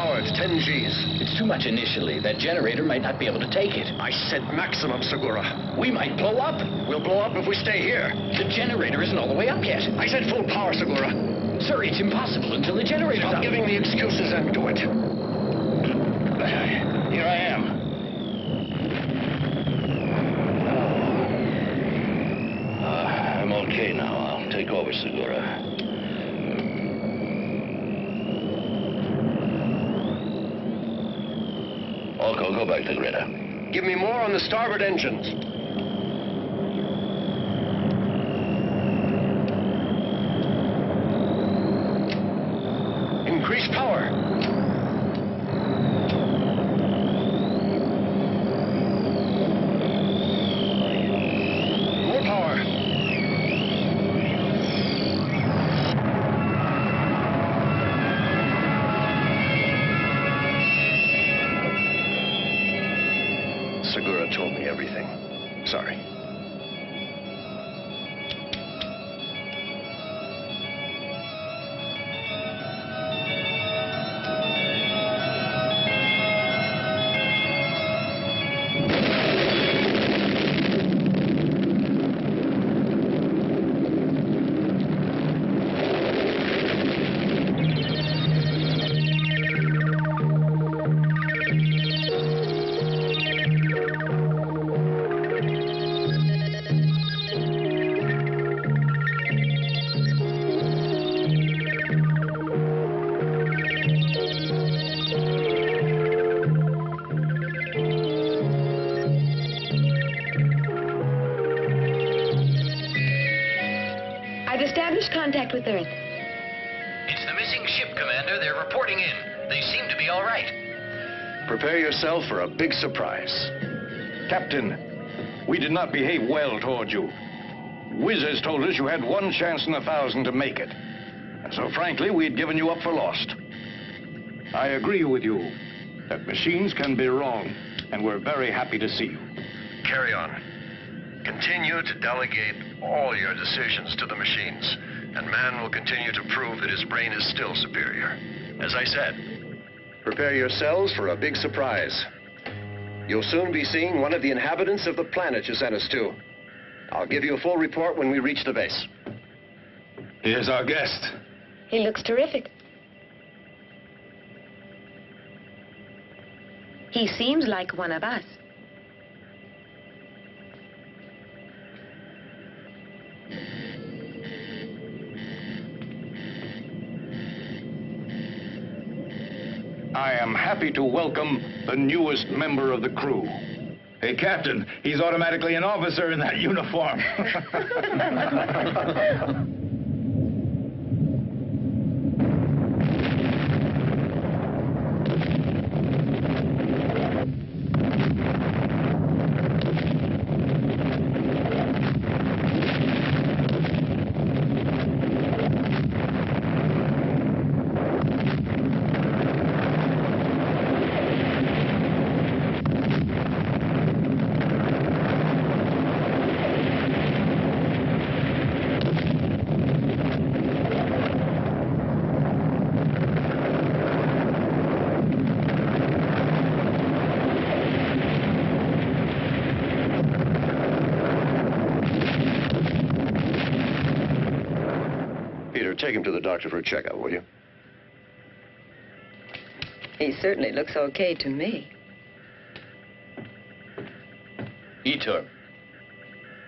power at 10 Gs. It's too much initially. That generator might not be able to take it. I said maximum, Segura. We might blow up. We'll blow up if we stay here. The generator isn't all the way up yet. I said full power, Segura. Sir, it's impossible until the generator's Stop up. giving me excuses and do it. Here I am. I'm okay now. I'll take over, Segura. Orko, go back to Greta. Give me more on the starboard engines. Increase power. More power. Segura told me everything. Sorry. I've established contact with Earth. It's the missing ship, Commander. They're reporting in. They seem to be all right. Prepare yourself for a big surprise. Captain, we did not behave well toward you. Wizards told us you had 1 chance in 1,000 to make it. And so, frankly, we'd given you up for lost. I agree with you that machines can be wrong, and we're very happy to see you. Carry on. Continue to delegate all your decisions to the machines, and man will continue to prove that his brain is still superior. As I said, prepare yourselves for a big surprise. You'll soon be seeing one of the inhabitants of the planet you sent us to. I'll give you a full report when we reach the base. Here's our guest. He looks terrific. He seems like one of us. I am happy to welcome the newest member of the crew. Hey, Captain, he's automatically an officer in that uniform. Take him to the doctor for a checkup, will you? He certainly looks okay to me. Etor,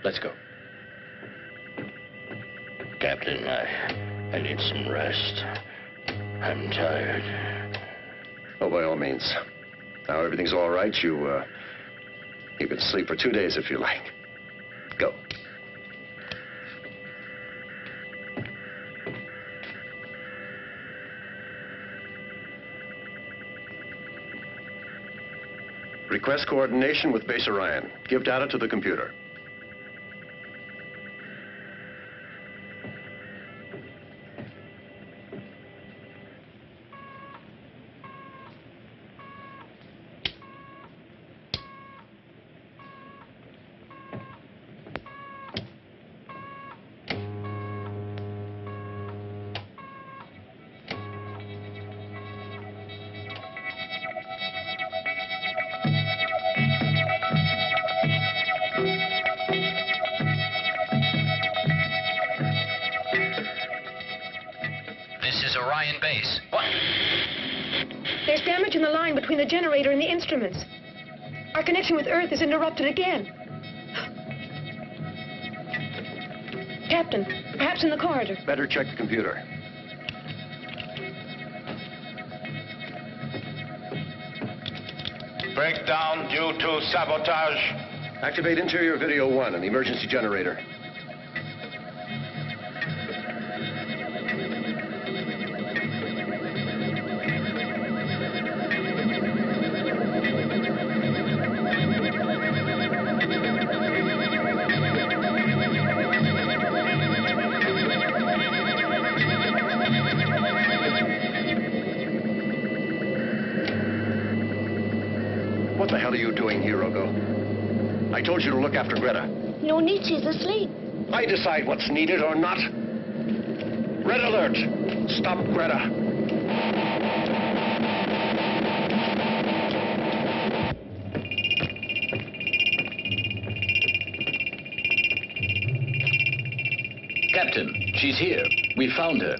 let's go. Captain, I need some rest. I'm tired. Oh, by all means. Now everything's all right. You can sleep for 2 days if you like. Go. Request coordination with Base Orion. Give data to the computer. Orion base. What? There's damage in the line between the generator and the instruments. Our connection with Earth is interrupted again. Captain, perhaps in the corridor. Better check the computer. Breakdown due to sabotage. Activate interior video 1 and the emergency generator. What the hell are you doing here, Ogo? I told you to look after Greta. No need, she's asleep. I decide what's needed or not. Red alert! Stop Greta. Captain, she's here. We found her.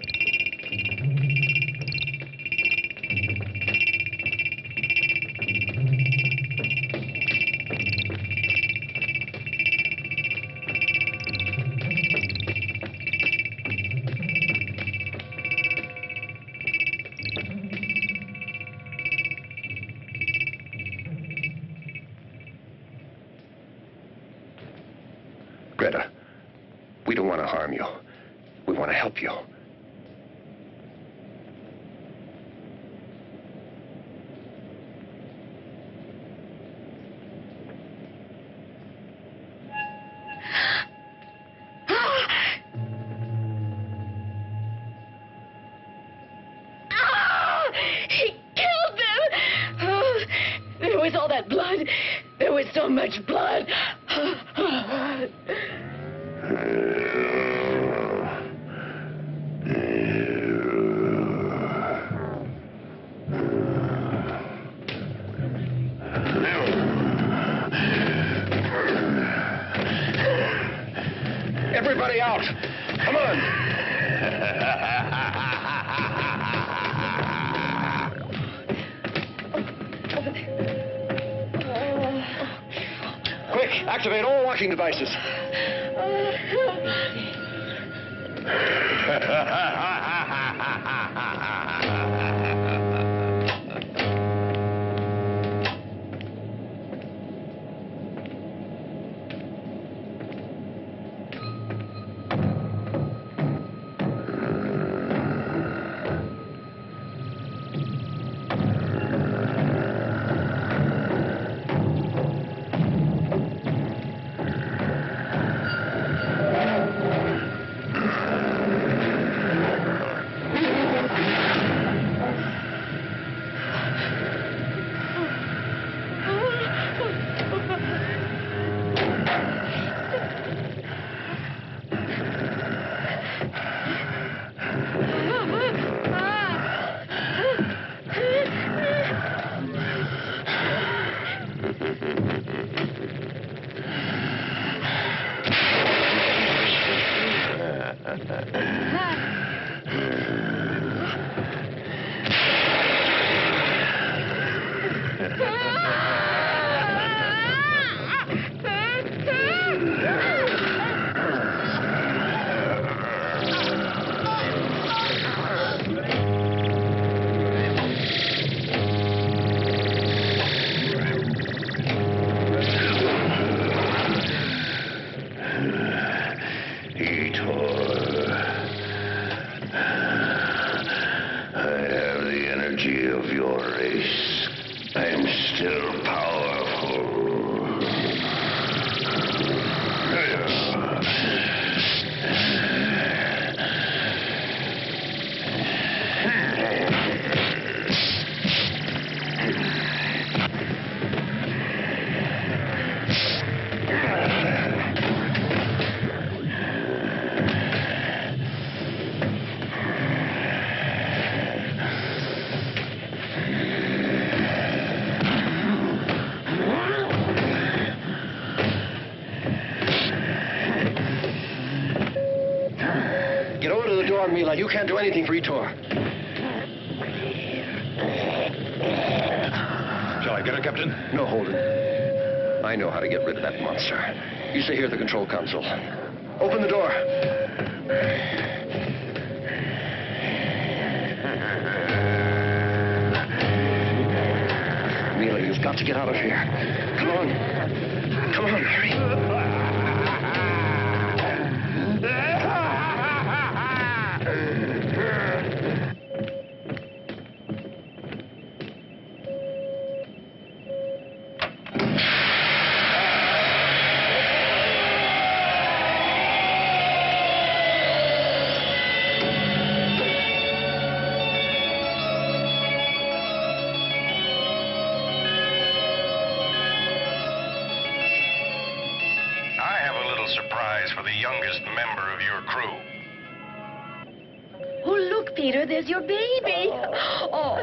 Greta, we don't want to harm you. We want to help you. He killed them! Oh, there was all that blood. There was so much blood. Everybody out! Come on! Quick, activate all locking devices. Mila, you can't do anything for Etor. get her, Captain? No, Holden. I know how to get rid of that monster. You stay here at the control console. Open the door. Mila, you've got to get out of here. Come on. Come on, hurry. For the youngest member of your crew. Oh, look, Peter, there's your baby. Oh,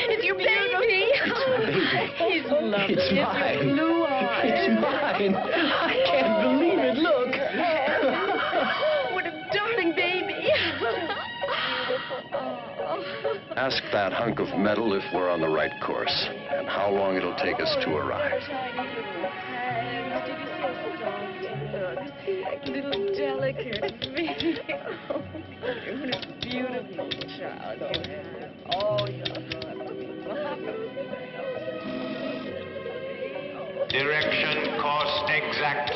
it's your baby. It's my baby. He's lovely. It's mine. Your blue eyes. It's mine. I can't believe it. Look. What a darling baby. Ask that hunk of metal if we're on the right course, and how long it'll take us to arrive. Little delicate baby. Oh, what a beautiful child you have. Oh, Direction, course exact.